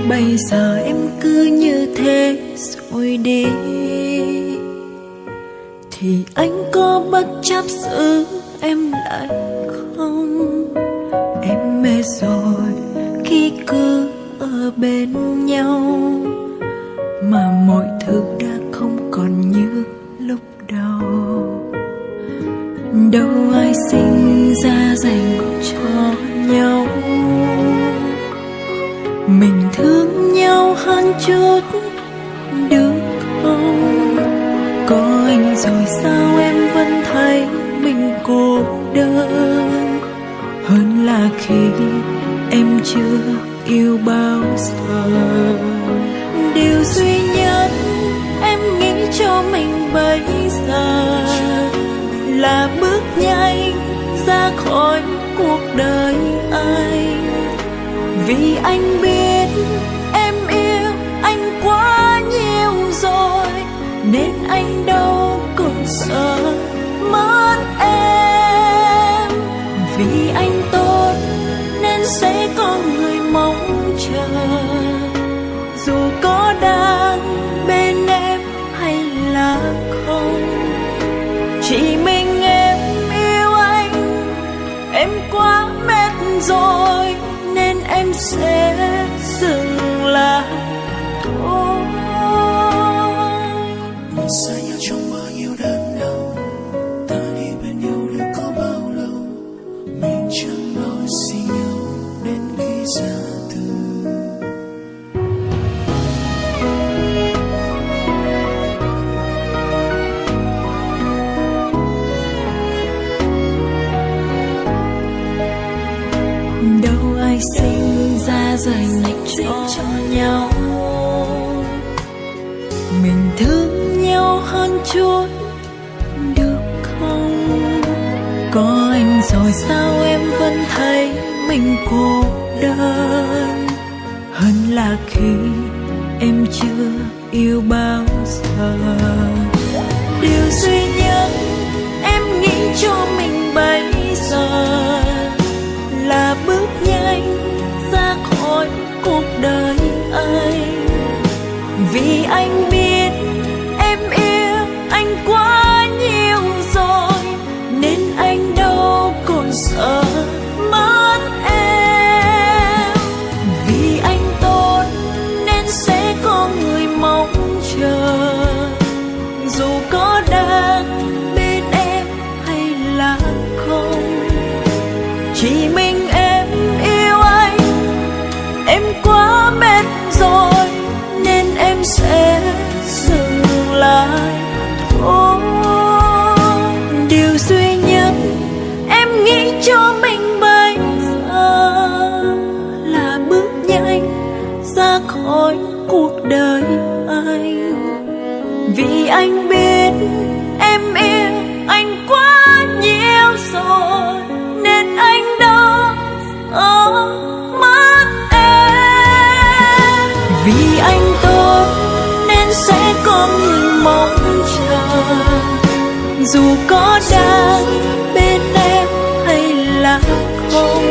Bây giờ em cứ như thế rồi đi, thì anh có bất chấp giữ em lại không? Em mệt rồi khi cứ ở bên nhau, mà mọi thứ đã không còn như lúc đầu. Đâu ai sinh ra dành cho nhau, mình thương nhau hơn chút được không? Có anh rồi sao em vẫn thấy mình cô đơn, hơn là khi em chưa yêu bao giờ. Điều duy nhất em nghĩ cho mình bây giờ là bước nhanh ra khỏi cuộc đời anh. Vì anh biết em yêu anh quá nhiều rồi, nên anh đâu còn sợ mất em. Vì anh tốt nên sẽ có người mong chờ, dù có đang bên em hay là không. Chỉ mình em yêu anh, em quá mệt rồi, nên em sẽ dừng lại thôi. Mình xa nhau trong bao nhiêu đớn đau, ta đi bên nhau được có bao lâu? Mình chẳng nói xin nhau đến khi ra từ. Đâu ai sinh ra dành cho nhau, mình thương nhau hơn chút được không? Có anh rồi sao em vẫn thấy mình cô đơn, hơn là khi em chưa yêu bao giờ. Điều duy nhất em nghĩ cho mình bây giờ là bước nhanh ra khỏi cuộc đời anh. Vì anh biết em yêu anh quá nhiều rồi, nên anh đâu còn sợ mất em. Vì anh tốt nên sẽ có người mong chờ, dù có đang bên em hay là không. Chỉ mình em yêu anh, em quá mệt rồi, nên em sẽ dừng lại thôi. Điều duy nhất em nghĩ cho mình bây giờ là bước nhanh ra khỏi cuộc đời anh. Vì anh biết em yêu anh quá nhiều rồi, nên anh đâu mất em. Vì anh tốt nên sẽ có người mong chờ, dù có đang bên em hay là không.